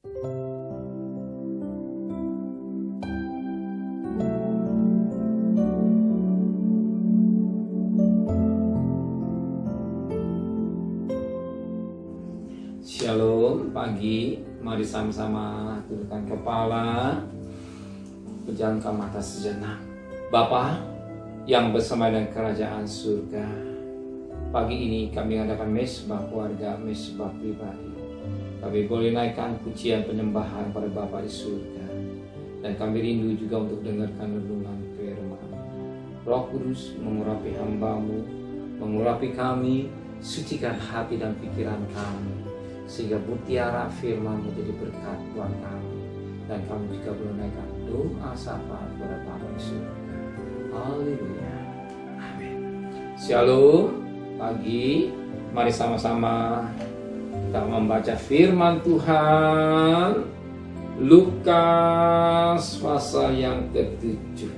Shalom, pagi, mari sama-sama tundukkan kepala, pejamkan mata sejenak. Bapa yang bersama dengan kerajaan surga, pagi ini kami mengadakan mesbah keluarga, mesbah pribadi. Kami boleh naikkan pujian penyembahan pada Bapa di surga, dan kami rindu juga untuk dengarkan renungan firman. Roh Kudus mengurapi hamba-Mu, mengurapi kami, sucikan hati dan pikiran kami, sehingga mutiara firman menjadi berkat buat kami, dan kami juga boleh naikkan doa sapa kepada Bapa di surga. Haleluya, amin. Shalom, pagi, mari sama-sama kita membaca firman Tuhan. Lukas pasal yang ke-7.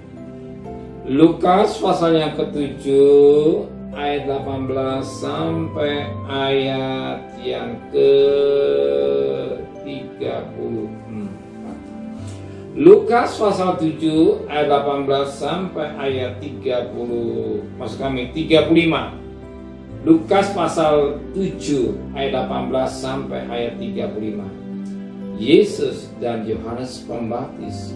Lukas pasal yang ke-7 ayat 18 sampai ayat yang ke-34. Lukas pasal 7 ayat 18 sampai ayat 35. Lukas pasal 7 ayat 18 sampai ayat 35. Yesus dan Yohanes Pembaptis.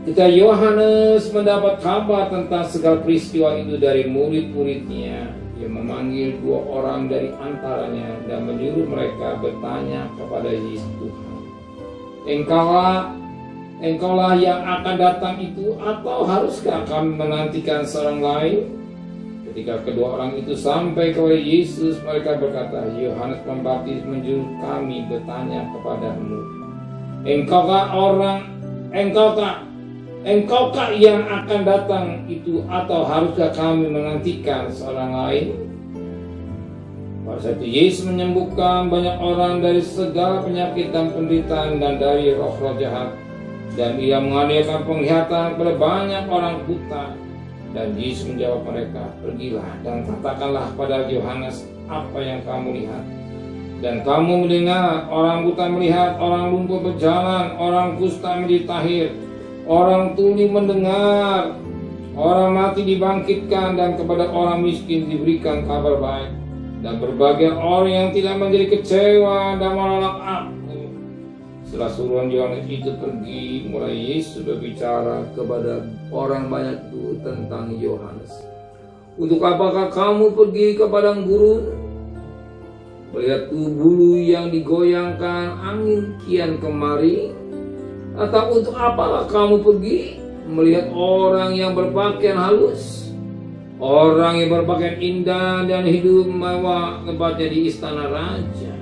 Ketika Yohanes mendapat kabar tentang segala peristiwa itu dari murid-muridnya, ia memanggil 2 orang dari antaranya dan menyuruh mereka bertanya kepada Yesus, Tuhan, Engkaulah yang akan datang itu, atau haruskah kami menantikan seorang lain? Ketika kedua orang itu sampai kepada Yesus, mereka berkata, Yohanes Pembaptis menyuruh kami bertanya kepadamu, Engkaukah yang akan datang itu, atau haruskah kami menantikan seorang lain? Pada saat itu Yesus menyembuhkan banyak orang dari segala penyakit dan penderitaan dan dari roh-roh jahat, dan ia mengadakan penglihatan kepada banyak orang buta. Dan Yesus menjawab mereka, pergilah dan katakanlah pada Yohanes apa yang kamu lihat dan kamu mendengar. Orang buta melihat, orang lumpuh berjalan, orang kusta menjadi tahir, orang tuli mendengar, orang mati dibangkitkan, dan kepada orang miskin diberikan kabar baik. Dan berbagai orang yang tidak menjadi kecewa dan menolak aku. Setelah suruhan Yohanes itu pergi, mulai Yesus berbicara kepada orang banyak itu tentang Yohanes. Untuk apakah kamu pergi ke padang gurun, melihat bulu yang digoyangkan angin kian kemari? Atau untuk apalah kamu pergi melihat orang yang berpakaian halus, orang yang berpakaian indah dan hidup mewah tempatnya di istana raja?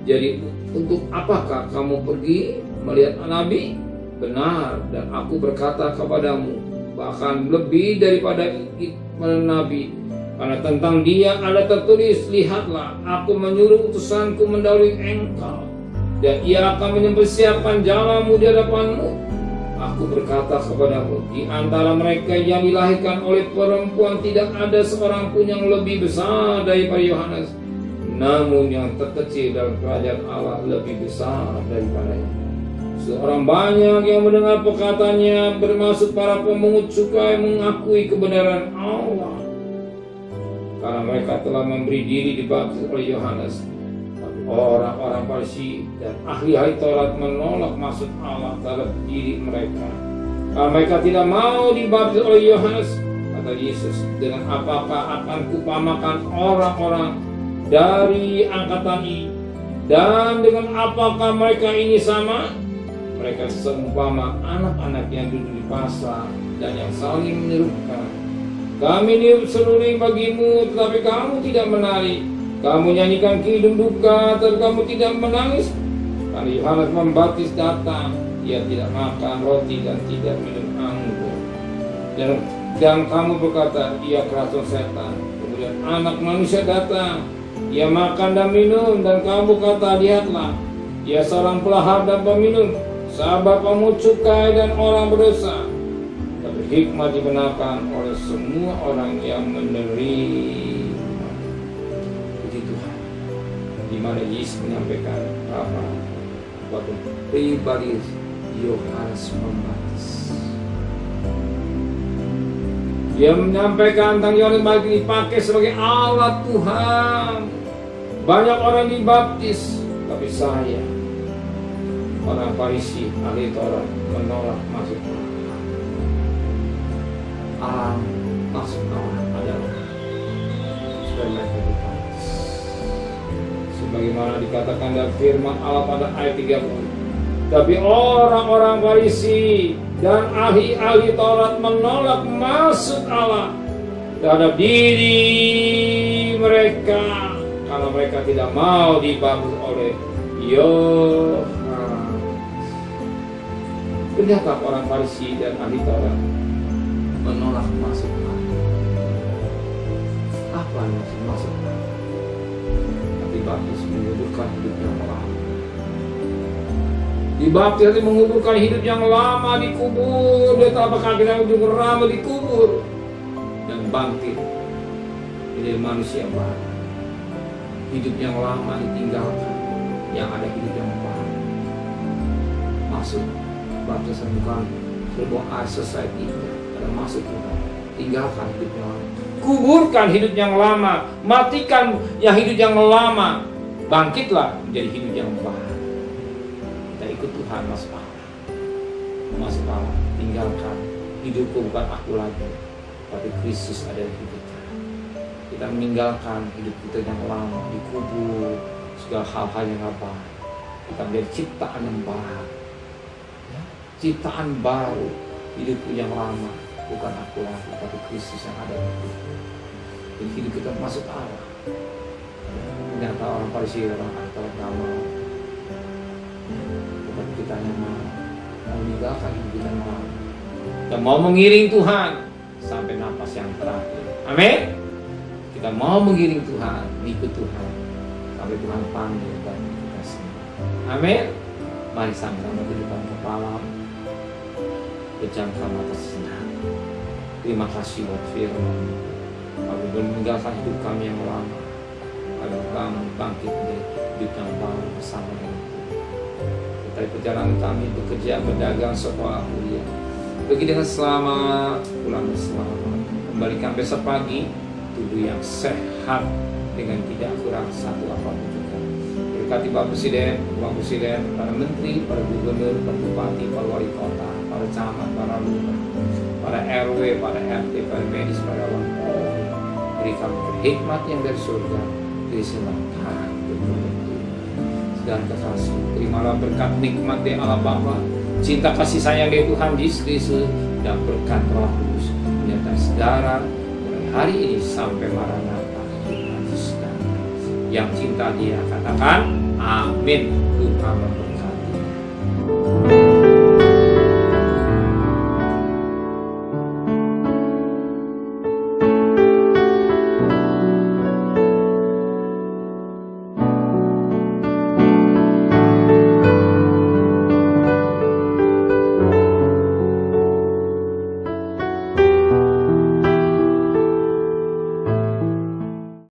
Jadi untuk apakah kamu pergi melihat nabi? Benar, dan aku berkata kepadamu, bahkan lebih daripada nabi, karena tentang dia ada tertulis, lihatlah, aku menyuruh utusanku mendahului engkau, dan ia akan mempersiapkan jalanmu di hadapanmu. Aku berkata kepadamu, di antara mereka yang dilahirkan oleh perempuan tidak ada seorang pun yang lebih besar daripada Yohanes. Namun yang terkecil dalam kerajaan Allah lebih besar daripadanya. Seorang banyak yang mendengar perkataannya, bermaksud para pemungut cukai, mengakui kebenaran Allah, karena mereka telah memberi diri dibaptis oleh Yohanes. Orang-orang Farisi dan ahli-ahli Taurat menolak maksud Allah terhadap diri mereka, karena mereka tidak mau dibaptis oleh Yohanes. Kata Yesus, dengan apakah akan kupamakan orang-orang dari angkatan ini, dan dengan apakah mereka ini sama? Mereka seumpama anak-anak yang duduk di pasar dan yang saling menyerukan, kami niup seruling bagimu, tetapi kamu tidak menari. Kamu nyanyikan kidung duka, tetapi kamu tidak menangis. Karena Yohanes Pembaptis datang, ia tidak makan roti dan tidak minum anggur. Dan kamu berkata, ia kerasukan setan. Kemudian Anak Manusia datang, ia makan dan minum, dan kamu kata, lihatlah, ia seorang pelahap dan peminum, sahabat pemungut cukai dan orang berdosa. Tapi hikmat dibenarkan oleh semua orang yang menerima. Puji Tuhan. Di mana Yesus menyampaikan apa? waktu pribadi Yohanes Pembaptis. Dia menyampaikan tentang Yohanes Pembaptis dipakai sebagai alat Tuhan. Banyak orang dibaptis, tapi saya, orang Farisi, ahli Taurat, menolak masuk Allah. Maksud Allah adalah supaya mereka dibaptis. Sebagaimana dikatakan dalam firman Allah pada ayat 30. Tapi orang-orang Farisi dan ahli-ahli Taurat menolak maksud Allah terhadap diri mereka karena mereka tidak mau dibaptis oleh Yohanes. Kenapa orang Farisi dan ahli Taurat menolak maksud Allah? Apa maksud Allah? Dibaptis menguburkan hidup yang lama. Dibaptis artinya menguburkan hidup yang lama dikubur. Dan apakah kita hidup lama dikubur dan bangkit menjadi manusia baru. Hidup yang lama ditinggalkan, yang ada hidup yang baru. Maksud baptisan bukan sebuah selesai tidak. Ada maksud Tuhan. Tinggalkan hidup yang lama. Kuburkan hidup yang lama, matikan yang hidup yang lama, bangkitlah menjadi hidup yang baru. Kita ikut Tuhan masuk Allah, tinggalkan hidupku bukan aku lagi, tapi Kristus ada di kita. Kita meninggalkan hidup kita yang lama, dikubur segala hal-hal yang baik. Kita menjadi ciptaan yang baru, ciptaan baru, hidupku yang lama. Bukan aku lagi, tapi Kristus yang ada di kita. Jadi hidup kita masuk Allah. Ternyata orang Farisi orang Taurat nggak mau. Bukan kita yang mau meninggalkan hidup kita yang mau. Kita mau mengiring Tuhan sampai napas yang terakhir. Amin. Kita mau mengiring Tuhan, ikut Tuhan sampai Tuhan panggil dan kita semua. Amin. Mari sama-sama di depan kepala, pejamkan mata sejenak. Terima kasih buat firman. Kami meninggalkan hidup kami yang lama. Kami bangkit dari hidup yang baru bersama dengan Tuhan. Kita perjalanan kami bekerja, berdagang, sekolah, kuliah. Pergi dengan selamat, pulang dengan selamat. Kembalikan besok pagi tubuh yang sehat dengan tidak kurang satu apapun juga. Berkati Pak Presiden, Bapak Presiden, para menteri, para gubernur, para bupati, para wali kota, para camat, para lurah, para RW, para RT, para medis, para orang tua. Beri kami hikmat yang dari surga, terisilah Tuhan dan kekasih. Terimalah berkat nikmat dari Allah Bapa, cinta kasih sayang dari Tuhan Yesus, dan berkat Roh Kudus menyertai saudara mulai hari ini sampai Maranatha Tuhan Yesus. Yang cinta Dia katakan amin. Tuhan memberkati.